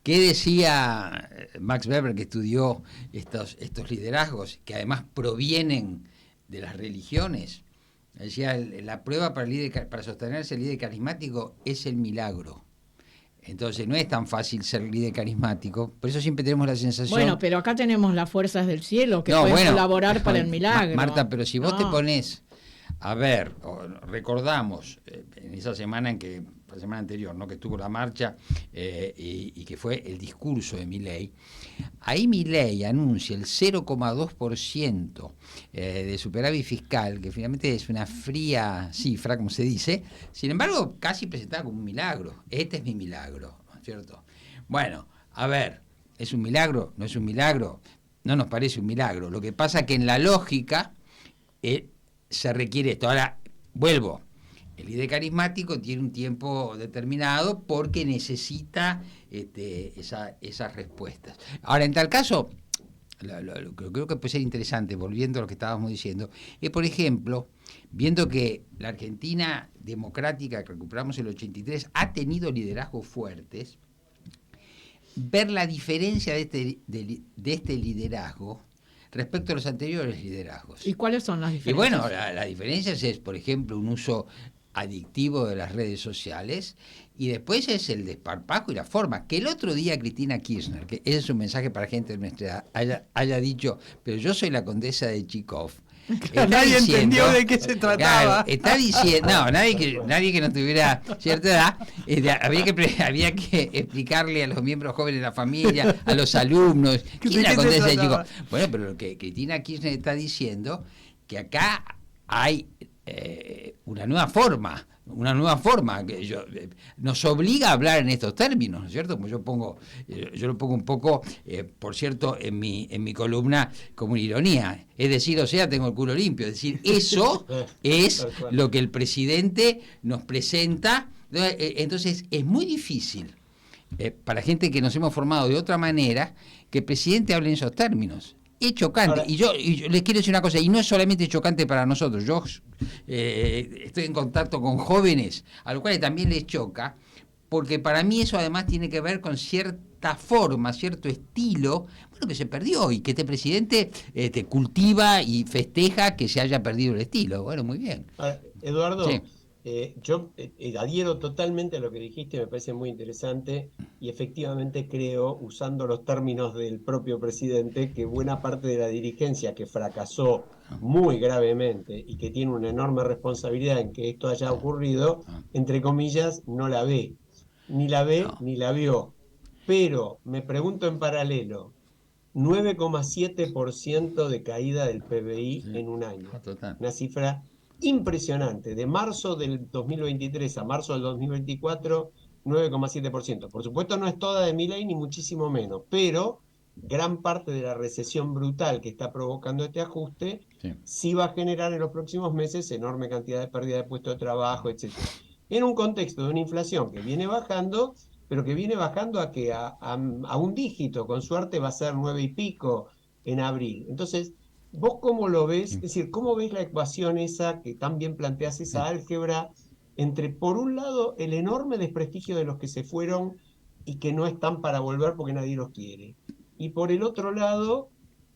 ¿qué decía Max Weber, que estudió estos liderazgos, que además provienen de las religiones? Decía, la prueba para sostenerse el líder carismático es el milagro. Entonces no es tan fácil ser líder carismático, por eso siempre tenemos la sensación... Bueno, pero acá tenemos las fuerzas del cielo que pueden colaborar para el milagro. Marta, pero si vos te pones a ver, recordamos en esa semana la semana anterior, ¿no?, que estuvo la marcha y que fue el discurso de Milei, ahí Milei anuncia el 0,2% de superávit fiscal, que finalmente es una fría cifra, como se dice, sin embargo, casi presentada como un milagro. Este es mi milagro, ¿no es cierto? Bueno, a ver, ¿es un milagro? ¿No es un milagro? No nos parece un milagro. Lo que pasa es que en la lógica se requiere esto. Ahora, vuelvo. El líder carismático tiene un tiempo determinado porque necesita esas respuestas. Ahora, en tal caso, lo que creo que puede ser interesante, volviendo a lo que estábamos diciendo, es, por ejemplo, viendo que la Argentina democrática que recuperamos en el 83 ha tenido liderazgos fuertes, ver la diferencia de este liderazgo respecto a los anteriores liderazgos. ¿Y cuáles son las diferencias? Y bueno, la diferencia es, por ejemplo, un uso adictivo de las redes sociales, y después es el desparpajo y la forma. Que el otro día Cristina Kirchner, que ese es un mensaje para gente de nuestra edad, haya dicho, pero yo soy la condesa de Chikov. Nadie entendió de qué se trataba. Claro, está diciendo, no, nadie que no tuviera cierta edad, había que explicarle a los miembros jóvenes de la familia, a los alumnos, ¿quién es la condesa de Chikov? Bueno, pero lo que Cristina Kirchner está diciendo, que acá hay una nueva forma que nos obliga a hablar en estos términos, ¿no es cierto? Como yo lo pongo un poco, por cierto, en mi columna como una ironía, es decir, o sea, tengo el culo limpio, es decir, eso es lo que el presidente nos presenta. Entonces es muy difícil para gente que nos hemos formado de otra manera que el presidente hable en esos términos. Es chocante. Ahora, Y yo les quiero decir una cosa, y no es solamente chocante para nosotros. Yo estoy en contacto con jóvenes, a los cuales también les choca, porque para mí eso además tiene que ver con cierta forma, cierto estilo, bueno, que se perdió, y que este presidente cultiva y festeja que se haya perdido el estilo. Bueno, muy bien. Eduardo, Sí. yo adhiero totalmente a lo que dijiste, me parece muy interesante y efectivamente creo, usando los términos del propio presidente, que buena parte de la dirigencia que fracasó muy gravemente y que tiene una enorme responsabilidad en que esto haya ocurrido, entre comillas, no la ve, ni la ve No, ni la vio. Pero me pregunto en paralelo, 9,7% de caída del PBI sí, en un año. no, total. Una cifra impresionante. De marzo del 2023 a marzo del 2024, 9,7%. Por supuesto no es toda de Milei ni muchísimo menos, pero gran parte de la recesión brutal que está provocando este ajuste Sí. sí va a generar en los próximos meses enorme cantidad de pérdida de puestos de trabajo, etcétera. En un contexto de una inflación que viene bajando, pero que viene bajando a un dígito, con suerte va a ser 9 y pico en abril. Entonces, ¿vos cómo lo ves? Es Sí. decir, ¿cómo ves la ecuación esa que tan bien planteas, esa álgebra, entre, por un lado, el enorme desprestigio de los que se fueron y que no están para volver porque nadie los quiere? Y por el otro lado,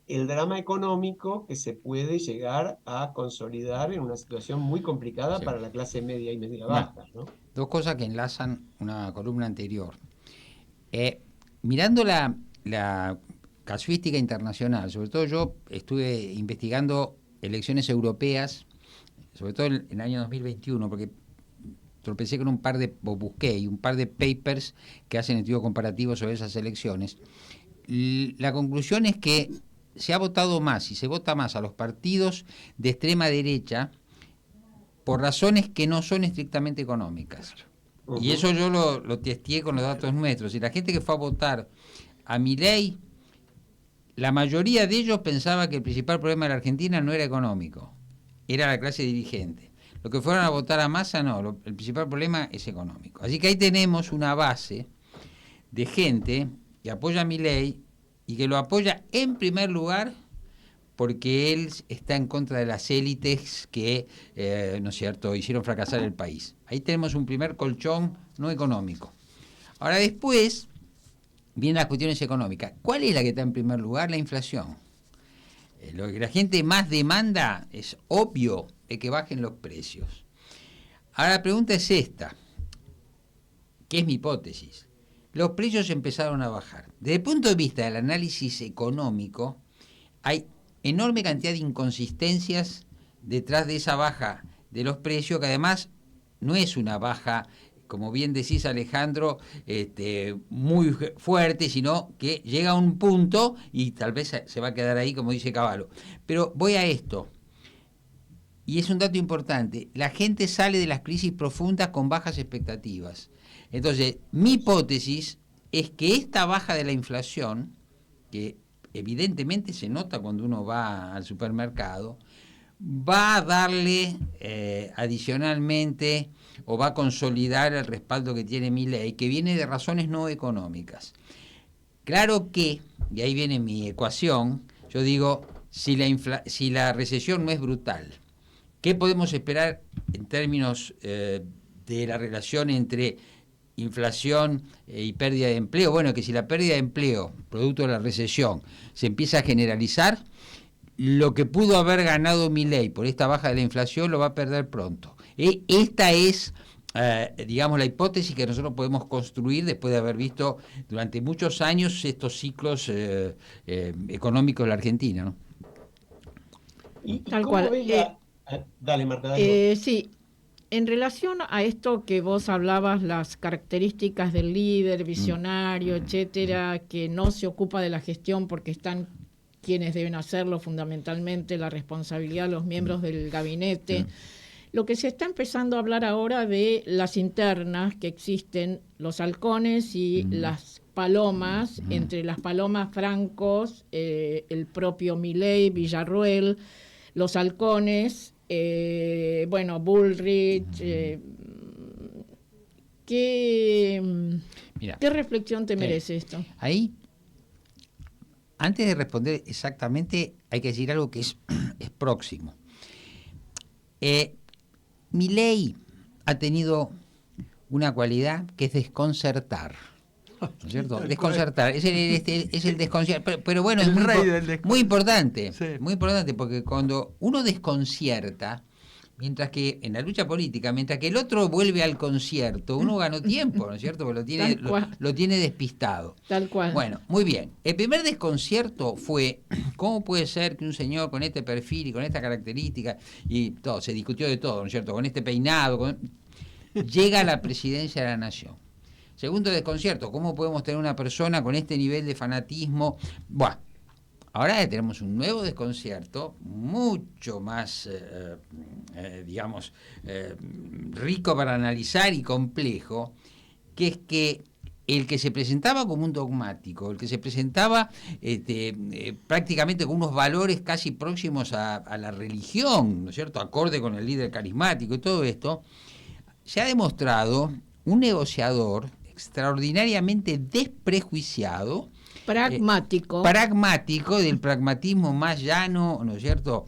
el drama económico que se puede llegar a consolidar en una situación muy complicada Sí. para la clase media y media Bueno, baja, ¿no? dos cosas que enlazan una columna anterior. Mirando la casuística internacional, sobre todo yo estuve investigando elecciones europeas, sobre todo en el año 2021, porque tropecé con busqué un par de papers que hacen estudios comparativos sobre esas elecciones. La conclusión es que se ha votado más y se vota más a los partidos de extrema derecha por razones que no son estrictamente económicas. Y eso yo lo testeé con los datos nuestros. Y la gente que fue a votar a Milei, la mayoría de ellos pensaba que el principal problema de la Argentina no era económico, era la clase dirigente. Los que fueron a votar a Massa, no, el principal problema es económico. Así que ahí tenemos una base de gente que apoya a Milei y que lo apoya en primer lugar porque él está en contra de las élites que, ¿no es cierto?, hicieron fracasar el país. Ahí tenemos un primer colchón no económico. Ahora después vienen las cuestiones económicas. ¿Cuál es la que está en primer lugar? La inflación. Lo que la gente más demanda es obvio, es que bajen los precios. Ahora la pregunta es esta, que es mi hipótesis. Los precios empezaron a bajar. Desde el punto de vista del análisis económico, hay enorme cantidad de inconsistencias detrás de esa baja de los precios, que además no es una baja, como bien decís, Alejandro, muy fuerte, sino que llega a un punto y tal vez se va a quedar ahí, como dice Cavallo. Pero voy a esto, y es un dato importante: la gente sale de las crisis profundas con bajas expectativas. Entonces, mi hipótesis es que esta baja de la inflación, que evidentemente se nota cuando uno va al supermercado, va a darle adicionalmente o va a consolidar el respaldo que tiene Milei, que viene de razones no económicas. Claro que, y ahí viene mi ecuación, yo digo, si la recesión no es brutal, ¿qué podemos esperar en términos de la relación entre inflación y pérdida de empleo? Bueno, que si la pérdida de empleo, producto de la recesión, se empieza a generalizar, lo que pudo haber ganado Milei por esta baja de la inflación lo va a perder pronto. Esta es, digamos, la hipótesis que nosotros podemos construir después de haber visto durante muchos años estos ciclos económicos de la Argentina, ¿no? ¿Y Tal cómo cual. ves la...? Dale, Marta, dale. Sí, en relación a esto que vos hablabas, las características del líder, visionario, etcétera, que no se ocupa de la gestión porque están quienes deben hacerlo, fundamentalmente la responsabilidad de los miembros del gabinete. Lo que se está empezando a hablar ahora de las internas que existen, los halcones y las palomas, entre las palomas francos, el propio Milei, Villarruel, los halcones, Bullrich. ¿Qué reflexión te merece esto? Ahí antes de responder exactamente, hay que decir algo que es próximo. Milei ha tenido una cualidad que es desconcertar. ¿No es cierto? Desconcertar, es el desconcierto, pero bueno, es muy importante, Sí. muy importante, porque cuando uno desconcierta, mientras que en la lucha política, mientras que el otro vuelve al concierto, uno ganó tiempo, ¿no es cierto? Porque lo tiene despistado. Tal cual. Bueno, muy bien. El primer desconcierto fue, ¿cómo puede ser que un señor con este perfil y con esta característica, y todo, se discutió de todo, ¿no es cierto? Con este peinado, llega a la presidencia de la nación? Segundo desconcierto, ¿cómo podemos tener una persona con este nivel de fanatismo? Bueno, ahora tenemos un nuevo desconcierto, mucho más, digamos, rico para analizar y complejo, que es que el que se presentaba como un dogmático, el que se presentaba prácticamente con unos valores casi próximos a la religión, ¿no es cierto?, acorde con el líder carismático y todo esto, se ha demostrado un negociador extraordinariamente desprejuiciado, pragmático, del pragmatismo más llano, ¿no es cierto?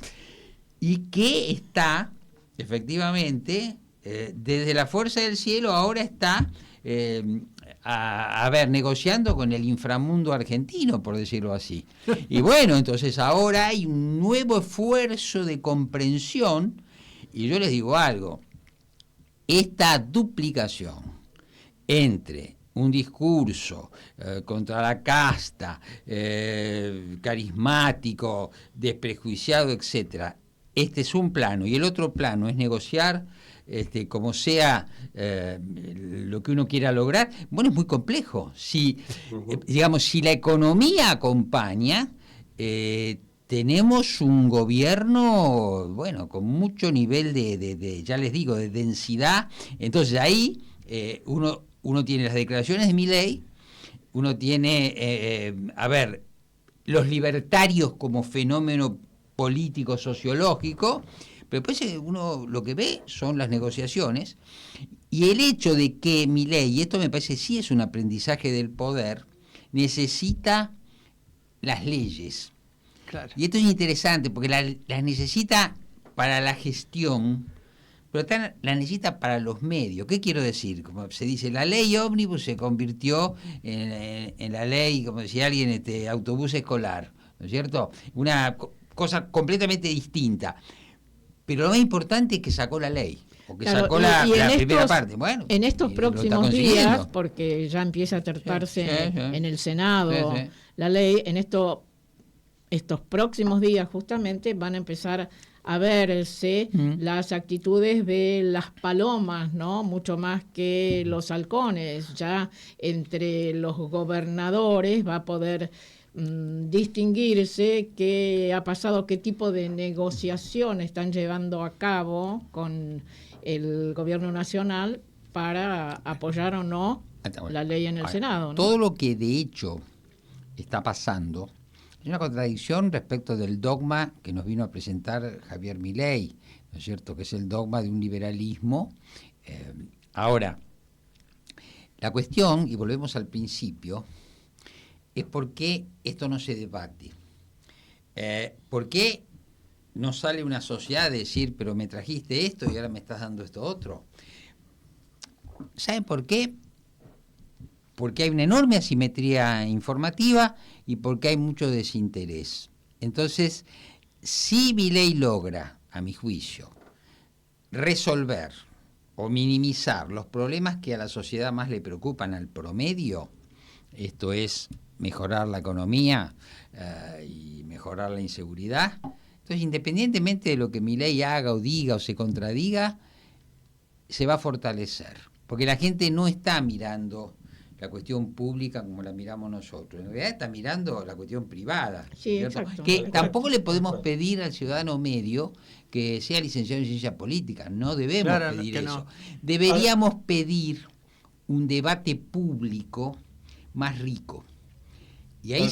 Y que está, efectivamente, desde la fuerza del cielo, ahora está, negociando con el inframundo argentino, por decirlo así. Y bueno, entonces ahora hay un nuevo esfuerzo de comprensión, y yo les digo algo, esta duplicación entre un discurso contra la casta, carismático, desprejuiciado, etcétera. Este es un plano, y el otro plano es negociar como sea lo que uno quiera lograr. Bueno, es muy complejo. Si la economía acompaña, tenemos un gobierno, bueno, con mucho nivel de ya les digo, de densidad. Entonces ahí uno tiene las declaraciones de Milei, uno tiene, los libertarios como fenómeno político, sociológico, pero después uno lo que ve son las negociaciones, y el hecho de que Milei, y esto me parece sí es un aprendizaje del poder, necesita las leyes. Claro. Y esto es interesante, porque las necesita para la gestión, pero la necesita para los medios. ¿Qué quiero decir? Como se dice, la ley ómnibus se convirtió en la ley, como decía alguien, autobús escolar, ¿no es cierto? Una cosa completamente distinta. Pero lo más importante es que sacó la ley, o que sacó la primera parte. Bueno, en estos próximos días, porque ya empieza a tratarse en el Senado la ley, en estos próximos días justamente van a empezar a verse las actitudes de las palomas, ¿no? Mucho más que los halcones. Ya entre los gobernadores va a poder distinguirse qué ha pasado, qué tipo de negociación están llevando a cabo con el gobierno nacional para apoyar o no la ley en el Senado, ¿no? Todo lo que de hecho está pasando es una contradicción respecto del dogma que nos vino a presentar Javier Milei, ¿no es cierto?, que es el dogma de un liberalismo. Ahora, la cuestión, y volvemos al principio, es por qué esto no se debate. ¿Por qué no sale una sociedad a decir, pero me trajiste esto y ahora me estás dando esto otro? ¿Saben por qué? Porque hay una enorme asimetría informativa y porque hay mucho desinterés. Entonces, si Milei logra, a mi juicio, resolver o minimizar los problemas que a la sociedad más le preocupan al promedio, esto es mejorar la economía y mejorar la inseguridad, entonces independientemente de lo que Milei haga o diga o se contradiga, se va a fortalecer, porque la gente no está mirando la cuestión pública como la miramos nosotros, en realidad está mirando la cuestión privada, sí, exacto. Que tampoco le podemos pedir al ciudadano medio que sea licenciado en ciencia política, no debemos pedir eso. No. Deberíamos pedir un debate público más rico. Y ahí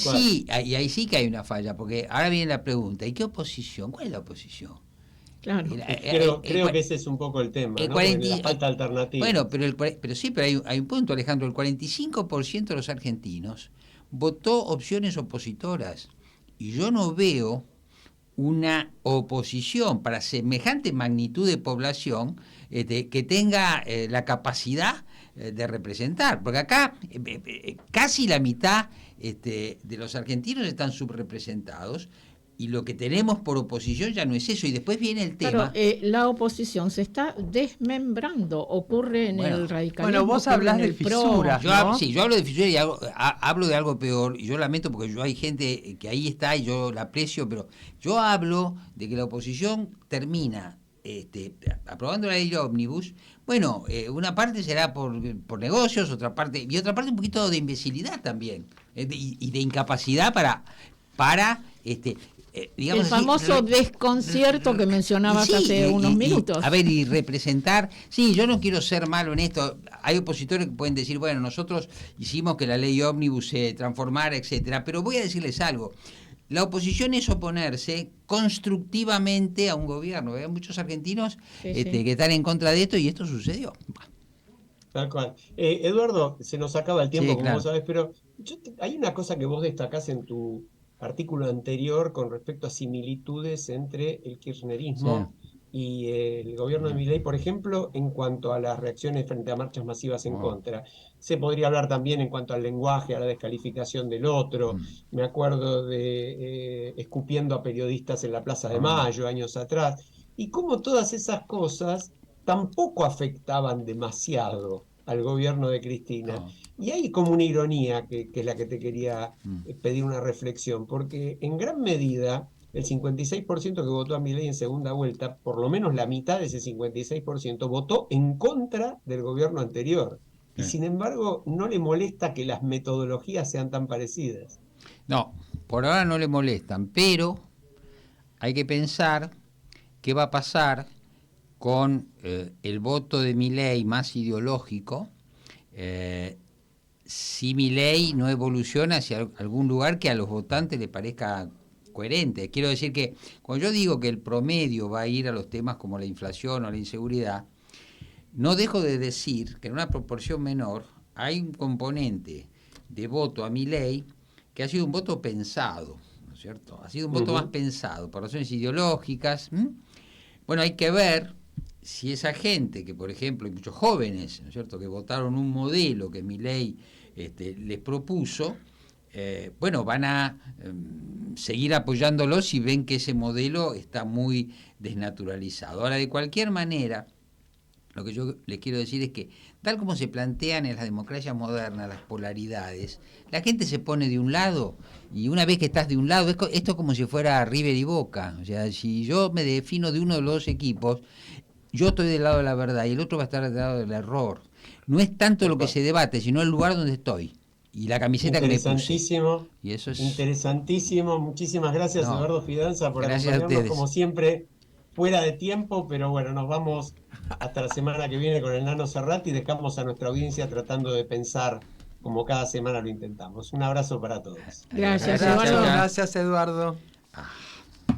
sí que hay una falla, porque ahora viene la pregunta, ¿y qué oposición? ¿Cuál es la oposición? Claro. Creo que ese es un poco el tema, ¿no? La falta alternativa. Bueno, pero sí, pero hay un punto, Alejandro. El 45% de los argentinos votó opciones opositoras. Y yo no veo una oposición para semejante magnitud de población que tenga la capacidad de representar, porque acá casi la mitad de los argentinos están subrepresentados, y lo que tenemos por oposición ya no es eso. Y después viene el tema. Claro, la oposición se está desmembrando, ocurre en el radicalismo. Bueno, vos hablás de fisuras, ¿no? Sí, yo hablo de fisuras y hablo de algo peor, y yo lamento porque hay gente que ahí está y yo la aprecio, pero yo hablo de que la oposición termina aprobando la ley de ómnibus. Bueno, una parte será por negocios, otra parte un poquito de imbecilidad también, y de incapacidad para digamos el famoso desconcierto que mencionabas hace unos minutos. Y representar. Sí, yo no quiero ser malo en esto. Hay opositores que pueden decir, bueno, nosotros hicimos que la ley ómnibus se transformara, etcétera. Pero voy a decirles algo. La oposición es oponerse constructivamente a un gobierno. Hay muchos argentinos que están en contra de esto, y esto sucedió. Tal cual. Eduardo, se nos acaba el tiempo, Sí, como claro. vos sabés, pero hay una cosa que vos destacás en tu artículo anterior con respecto a similitudes entre el kirchnerismo y el gobierno de Milei, por ejemplo, en cuanto a las reacciones frente a marchas masivas en contra. Se podría hablar también en cuanto al lenguaje, a la descalificación del otro. Me acuerdo de escupiendo a periodistas en la Plaza de Mayo años atrás. Y cómo todas esas cosas tampoco afectaban demasiado al gobierno de Cristina. Y hay como una ironía que es la que te quería pedir una reflexión, porque en gran medida el 56% que votó a Milei en segunda vuelta, por lo menos la mitad de ese 56% votó en contra del gobierno anterior. Y sin embargo no le molesta que las metodologías sean tan parecidas. No, por ahora no le molestan, pero hay que pensar qué va a pasar con el voto de Milei más ideológico, si Milei no evoluciona hacia algún lugar que a los votantes les parezca coherente. Quiero decir que cuando yo digo que el promedio va a ir a los temas como la inflación o la inseguridad, no dejo de decir que en una proporción menor hay un componente de voto a Milei que ha sido un voto pensado, ¿no es cierto? Ha sido un voto más pensado por razones ideológicas. Bueno, hay que ver si esa gente que, por ejemplo, hay muchos jóvenes, ¿no es cierto?, que votaron un modelo que Milei les propuso, bueno, van a seguir apoyándolo si ven que ese modelo está muy desnaturalizado. Ahora, de cualquier manera, lo que yo les quiero decir es que, tal como se plantean en las democracias modernas las polaridades, la gente se pone de un lado, y una vez que estás de un lado, esto es como si fuera River y Boca. O sea, si yo me defino de uno de los dos equipos, yo estoy del lado de la verdad y el otro va a estar del lado del error. No es tanto lo que se debate, sino el lugar donde estoy y la camiseta que me puse. Interesantísimo. Y eso es interesantísimo. Muchísimas gracias, Eduardo Fidanza, por acompañarnos como siempre, fuera de tiempo, pero bueno, nos vamos hasta la semana que viene con el Nano Cerrati y dejamos a nuestra audiencia tratando de pensar como cada semana lo intentamos. Un abrazo para todos. Gracias, Gracias, Eduardo. gracias, Eduardo.